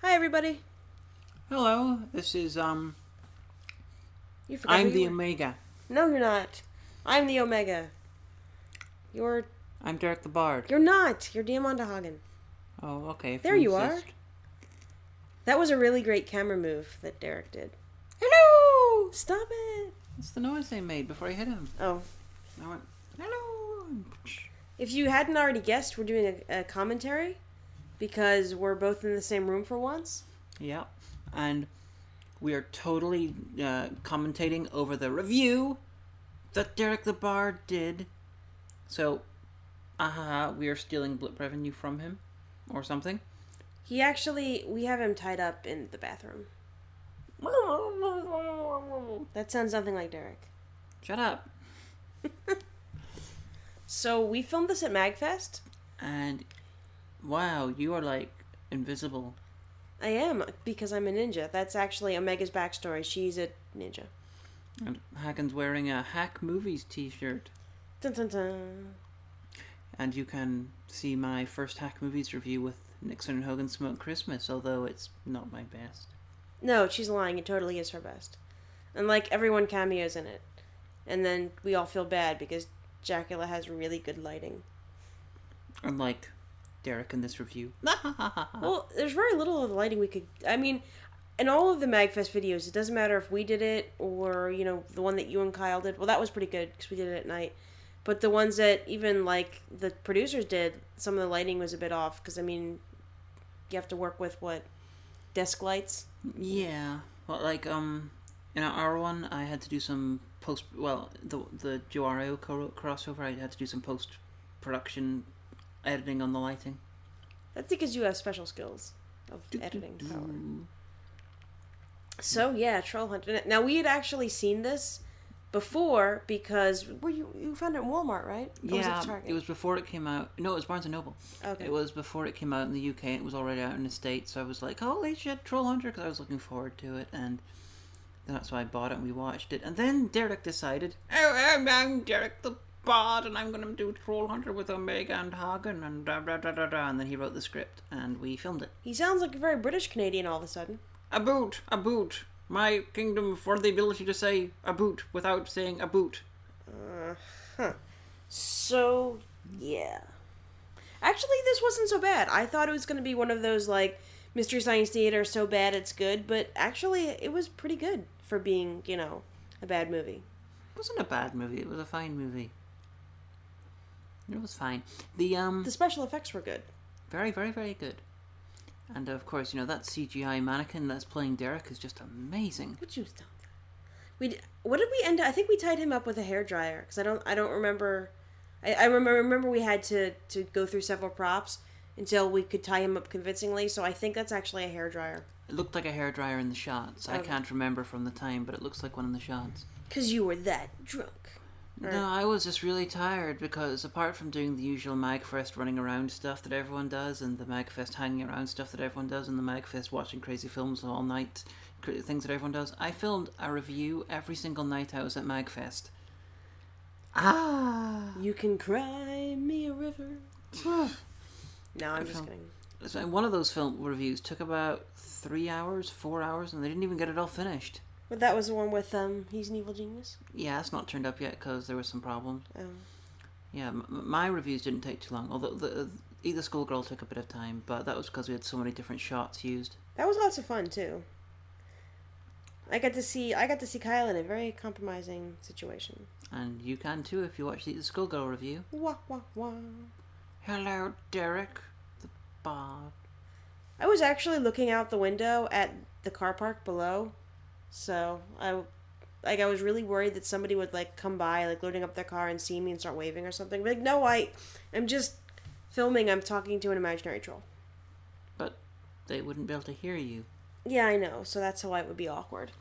Hi, everybody. Hello, this is, You forgot I'm who the you were. Omega. No, you're not. I'm the Omega. You're I'm Derek the Bard. you're not. You're Diamanda Hagan. Oh, okay, if There you you are. insist. That was a really great camera move that Derek did. Hello! Stop it. That's the noise they made before I hit him. Oh, I went, hello! if you hadn't already guessed, we're doing a commentary because we're both in the same room for once. Yeah, and we are totally commentating over the review that Derek the Bard did. So, we are stealing blip revenue from him, or something. We have him tied up in the bathroom. That sounds nothing like Derek. Shut up. So we filmed this at MAGFest. And, wow, you are like invisible. I am, because I'm a ninja. That's actually Omega's backstory. She's a ninja. And Hagen's wearing a Hack Movies t-shirt. Dun dun dun. And you can see my first Hack Movies review with Nixon and Hogan Smoke Christmas, although it's not my best. No, she's lying. It totally is her best. And like everyone cameos in it. And then we all feel bad because Jacula has really good lighting. Unlike Derek in this review. Well, there's very little of the lighting we could... I mean, in all of the MAGFest videos, it doesn't matter if we did it or, the one that you and Kyle did. Well, that was pretty good because we did it at night. But the ones that even, like, the producers did, some of the lighting was a bit off. Because, I mean, you have to work with, desk lights? Yeah. Well, like, in our one, I had to do some the Joario crossover, I had to do some post-production editing on the lighting. That's because you have special skills of editing power. So, yeah, Trollhunter. Now, we had actually seen this before because you found it in Walmart, right? Or Yeah, was it Target? it was before it came out. No, it was Barnes & Noble. Okay. It was before it came out in the UK, and it was already out in the States, so I was like, holy shit, Trollhunter, because I was looking forward to it, and that's why I bought it and we watched it. And then Derek decided, I'm Derek the Bard, and I'm going to do Trollhunter with Omega and Hagen, and da da da da da, and then he wrote the script, and we filmed it. He sounds like a very British Canadian all of a sudden. A boot. My kingdom for the ability to say a boot without saying a boot. So, yeah. Actually, this wasn't so bad. I thought it was going to be one of those, like, Mystery Science Theater, so bad it's good, but actually, it was pretty good for being, a bad movie. It wasn't a bad movie, it was a fine movie. It was fine. The special effects were good. Very, very, very good. And of course, that CGI mannequin that's playing Derek is just amazing. Would you stop that? What did we end up? I think we tied him up with a hairdryer, because I don't remember. I remember we had to go through several props until we could tie him up convincingly, so I think that's actually a hairdryer. It looked like a hairdryer in the shots. Okay. I can't remember from the time, but it looks like one in the shots. Because you were that drunk. No, I was just really tired because apart from doing the usual MAGFest running around stuff that everyone does and the MAGFest hanging around stuff that everyone does and the MAGFest watching crazy films all night, things that everyone does, I filmed a review every single night I was at MAGFest. You can cry me a river. No, I'm just kidding. So one of those film reviews took about 3 hours, 4 hours, and they didn't even get it all finished. But that was the one with, He's an Evil Genius? Yeah, it's not turned up yet because there was some problems. Oh. Yeah, my reviews didn't take too long, although the Schoolgirl took a bit of time, but that was because we had so many different shots used. That was lots of fun, too. I got to see Kyle in a very compromising situation. And you can too if you watch the Schoolgirl review. Wah, wah, wah. Hello, Derek the Bard. I was actually looking out the window at the car park below, so I was really worried that somebody would come by, loading up their car and see me and start waving or something. But no, I'm just filming. I'm talking to an imaginary troll. But they wouldn't be able to hear you. Yeah, I know. So that's why it would be awkward.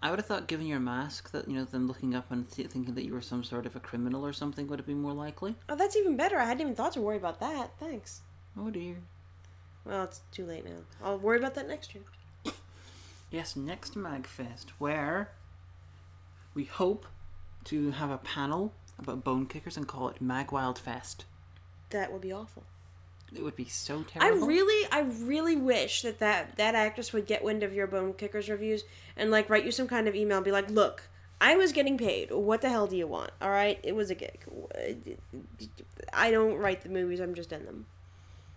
I would have thought, given your mask, that them looking up and thinking that you were some sort of a criminal or something would have been more likely. Oh, that's even better. I hadn't even thought to worry about that. Thanks. Oh dear. Well, it's too late now. I'll worry about that next year. Yes, next MAGFest, where we hope to have a panel about bone kickers and call it Magwildfest. That would be awful. It would be so terrible. I really wish that actress would get wind of your Bone Kickers reviews and like write you some kind of email and be like, look, I was getting paid. What the hell do you want? All right, it was a gig. I don't write the movies. I'm just in them.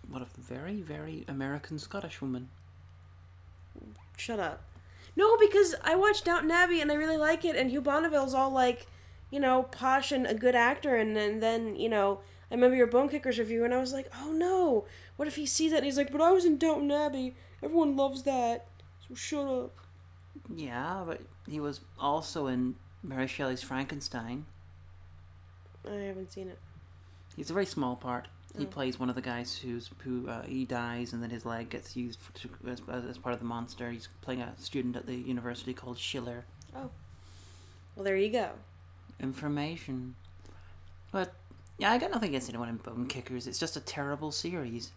What a very, very American Scottish woman. Shut up. No, because I watched Downton Abbey and I really like it, and Hugh Bonneville's all like, you know, posh and a good actor, and then, you know, I remember your Bone Kickers review, and I was like, oh no, what if he sees that and he's like, but I was in Downton Abbey, everyone loves that, so shut up. Yeah, but he was also in Mary Shelley's Frankenstein. I haven't seen it. He's a very small part. He plays one of the guys who he dies, and then his leg gets used as part of the monster. He's playing a student at the university called Schiller. Oh. Well, there you go. Information. But, yeah, I got nothing against anyone in Bone Kickers. It's just a terrible series.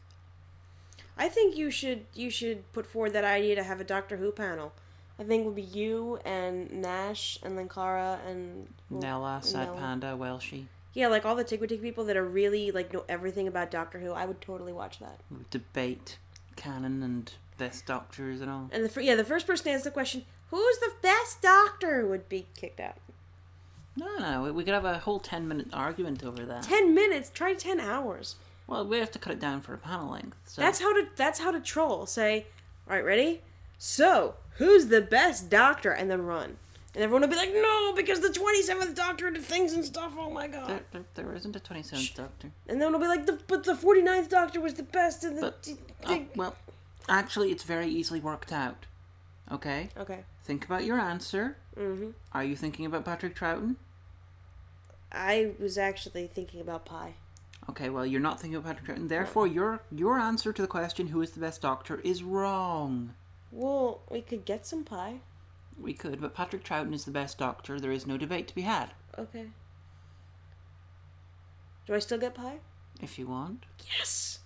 I think you should put forward that idea to have a Doctor Who panel. I think it would be you and Nash and then Clara and... Nella, Sad Panda, Welshie. Yeah, like all the Tigwitig people that are really, like, know everything about Doctor Who. I would totally watch that. We would debate canon and best doctors and all. And the first person to answer the question, who's the best doctor, would be kicked out. No, we could have a whole 10-minute argument over that. 10 minutes? Try 10 hours. Well, we have to cut it down for a panel length. So. That's how to troll. Say, all right, ready? So, who's the best doctor? And then run. And everyone will be like, no, because the 27th Doctor did things and stuff, oh my god. There isn't a 27th Doctor. And then it'll be like, but the 49th Doctor was the best. And well, actually, it's very easily worked out. Okay? Okay. Think about your answer. Mm-hmm. Are you thinking about Patrick Troughton? I was actually thinking about Pi. Okay, well, you're not thinking about Patrick Troughton. Therefore, your answer to the question, who is the best Doctor, is wrong. Well, we could get some Pi. We could, but Patrick Troughton is the best Doctor. There is no debate to be had. Okay. Do I still get Pi? If you want. Yes!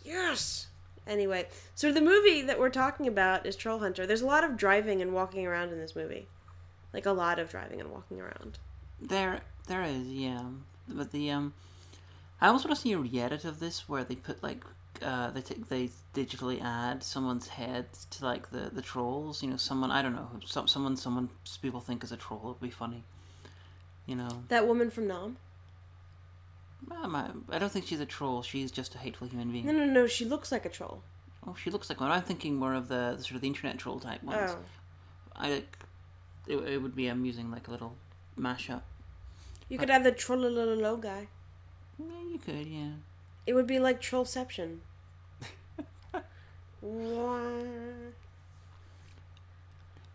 Yes! Anyway, so the movie that we're talking about is Trollhunter. There's a lot of driving and walking around in this movie. Like, a lot of driving and walking around. There is, yeah. But the, I almost want to see a re-edit of this where they put, like, they digitally add someone's head to like the trolls. You know, someone, I don't know, someone people think is a troll. It would be funny. You know, that woman from Nam. I don't think she's a troll. She's just a hateful human being. No. She looks like a troll. Oh, she looks like one. I'm thinking more of the sort of the internet troll type ones. Oh. It would be amusing, like a little mashup. You could have the trollololo guy. Yeah, you could, yeah. It would be like Trollception.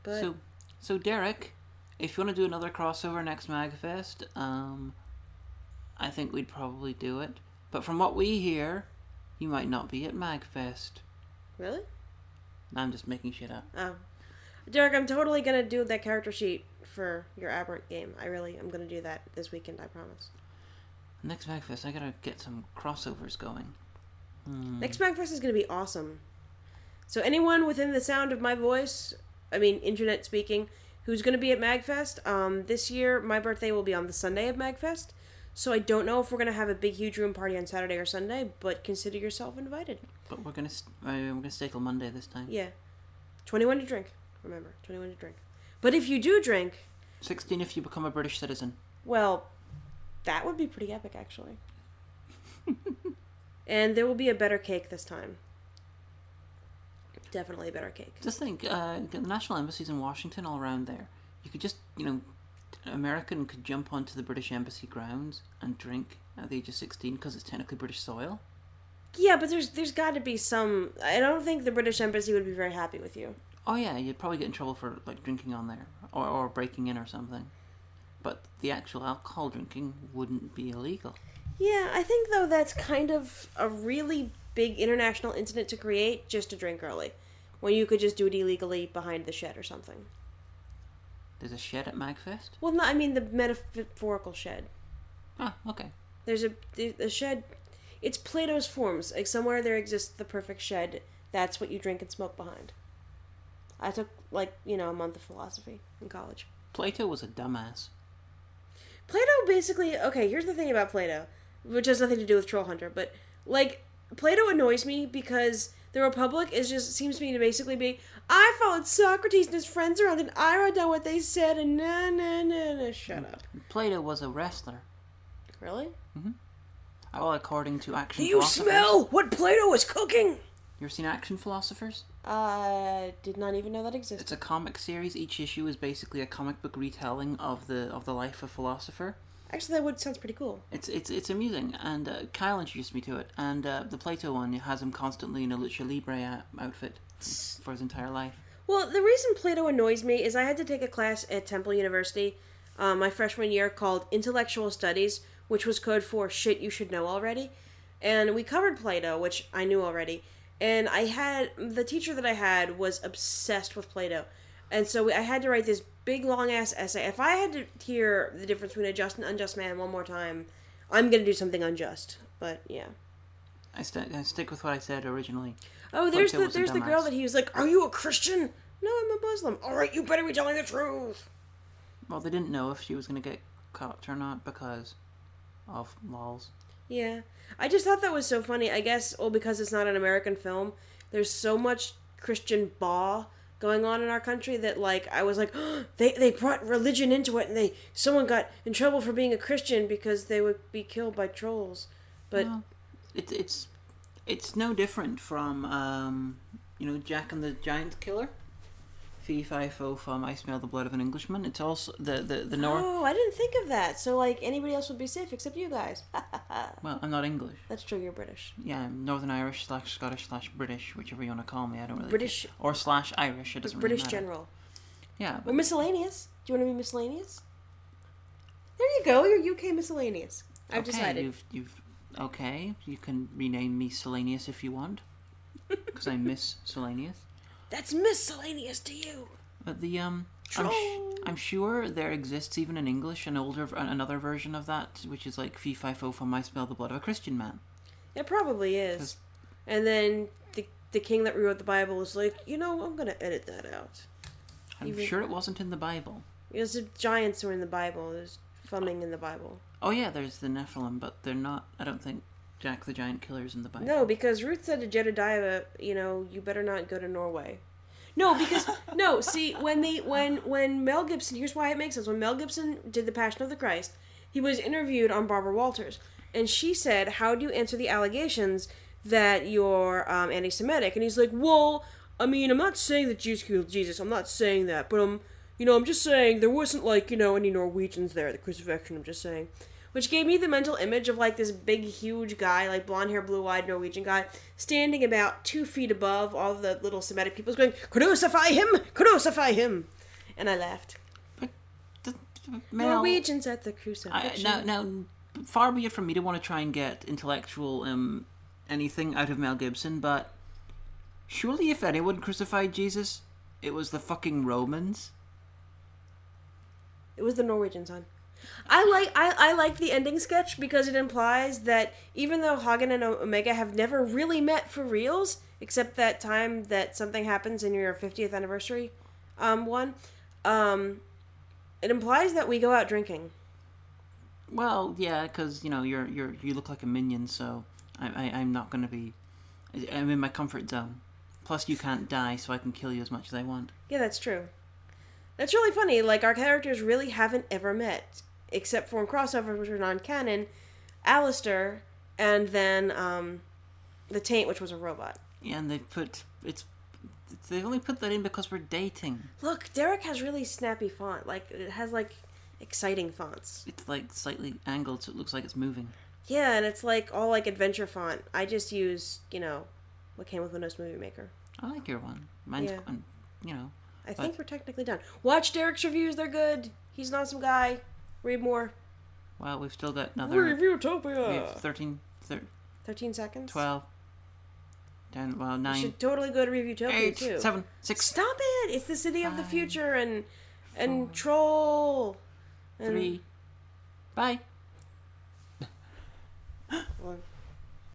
But so Derek, if you want to do another crossover next MAGFest, I think we'd probably do it. But from what we hear, you might not be at MAGFest. Really? I'm just making shit up. Oh. Derek, I'm totally going to do that character sheet for your Aberrant game. I really am going to do that this weekend, I promise. Next MAGFest, I gotta get some crossovers going. Next MAGFest is going to be awesome. So anyone within the sound of my voice, I mean, internet speaking, who's going to be at MAGFest, this year, my birthday will be on the Sunday of MAGFest. So I don't know if we're going to have a big, huge room party on Saturday or Sunday, but consider yourself invited. But we're going to stay till Monday this time. Yeah. 21 to drink. Remember, 21 to drink. But if you do drink... 16 if you become a British citizen. Well, that would be pretty epic, actually. And there will be a better cake this time. Definitely a better cake. Just think, the national embassies in Washington all around there. You could just, American could jump onto the British embassy grounds and drink at the age of 16 because it's technically British soil. Yeah, but there's got to be some... I don't think the British embassy would be very happy with you. Oh yeah, you'd probably get in trouble for like drinking on there or breaking in or something. But the actual alcohol drinking wouldn't be illegal. Yeah, I think though that's kind of a really big international incident to create just to drink early, when you could just do it illegally behind the shed or something. There's a shed at MAGFest? Well, no, I mean the metaphorical shed. Ah, okay. There's a shed. It's Plato's forms. Like somewhere there exists the perfect shed. That's what you drink and smoke behind. I took a month of philosophy in college. Plato was a dumbass. Plato basically... Okay, here's the thing about Plato, which has nothing to do with Trollhunter, but, Plato annoys me because the Republic seems to me to basically be, I followed Socrates and his friends around and I wrote down what they said and na. Shut up. Plato was a wrestler. Really? Mm-hmm. Well, according to action Do you philosophers. smell what Plato is cooking? You ever seen Action Philosophers? Did not even know that existed. It's a comic series. Each issue is basically a comic book retelling of the life of a philosopher. Actually, that sounds pretty cool. It's amusing, and Kyle introduced me to it. And the Plato one has him constantly in a lucha libre outfit for his entire life. Well, the reason Plato annoys me is I had to take a class at Temple University my freshman year called Intellectual Studies, which was code for shit you should know already. And we covered Plato, which I knew already. And the teacher that I had was obsessed with Plato. And so I had to write this big, long-ass essay. If I had to hear the difference between a just and unjust man one more time, I'm going to do something unjust. But, yeah. I stick with what I said originally. Oh, there's the girl that he was like, are you a Christian? No, I'm a Muslim. All right, you better be telling the truth. Well, they didn't know if she was going to get caught or not because of laws. Yeah. I just thought that was so funny. I guess, because it's not an American film, there's so much Christian baw going on in our country that, like, I was like, oh, they brought religion into it and someone got in trouble for being a Christian because they would be killed by trolls. But well, it's no different from, Jack and the Giant Killer. Fee, fi, fo, fum, I smell the blood of an Englishman. It's also the North. Oh, I didn't think of that. So, like, anybody else would be safe except you guys. Well, I'm not English. That's true, you're British. Yeah, I'm Northern Irish / Scottish / British, whichever you want to call me. I don't really British care. Or / Irish, it doesn't British really matter. general. Yeah. Or miscellaneous. Do you want to be miscellaneous? There you go, you're UK miscellaneous. I've decided. Okay, you can rename me Miscellaneous if you want. Because I'm Miscellaneous. That's miscellaneous to you. But I'm sure there exists even in English another version of that, which is like fee fi fo fum I smell the blood of a Christian man. It probably is. And then the king that rewrote the Bible was like, I'm gonna edit that out. I'm sure it wasn't in the Bible. Because the giants were in the Bible. There's fumming in the Bible. Oh yeah, there's the Nephilim, but they're not. I don't think Jack the Giant Killer's in the Bible. No, because Ruth said to Jedediah, you better not go to Norway. No, because see, when Mel Gibson, here's why it makes sense. When Mel Gibson did The Passion of the Christ, he was interviewed on Barbara Walters, and she said, "How do you answer the allegations that you're anti-Semitic?" And he's like, "Well, I mean, I'm not saying that Jews killed Jesus. I'm not saying that, but I'm just saying there wasn't any Norwegians there at the crucifixion. I'm just saying." Which gave me the mental image of, this big, huge guy, blonde hair, blue-eyed Norwegian guy, standing about 2 feet above all the little Semitic people going, "Crucify him! Crucify him!" And I laughed. But Norwegians at the crucifixion. Now, far be it from me to want to try and get intellectual anything out of Mel Gibson, but surely if anyone crucified Jesus, it was the fucking Romans. It was the Norwegians, hon. I like the ending sketch because it implies that even though Hagen and Omega have never really met for reals, except that time that something happens in your 50th anniversary one, it implies that we go out drinking. Well, yeah, because you look like a minion, so I'm not going to be. I'm in my comfort zone. Plus, you can't die, so I can kill you as much as I want. Yeah, that's true. That's really funny. Our characters really haven't ever met. Except for in crossovers, which are non-canon, Alistair, and then the Taint, which was a robot. Yeah, and they've only put that in because we're dating. Look, Derek has really snappy font. It has exciting fonts. It's slightly angled, so it looks like it's moving. Yeah, and it's all adventure font. I just use what came with Windows Movie Maker. I like your one. Mine's I think we're technically done. Watch Derek's reviews; they're good. He's an awesome guy. Read more. Well, we've still got another... Reviewtopia! We have 13 seconds? 12. 10, 9. You should totally go to Reviewtopia, 8, too. 7, 6. Stop it! It's the city 5, of the future and 4, Troll. And 3. Bye. 1.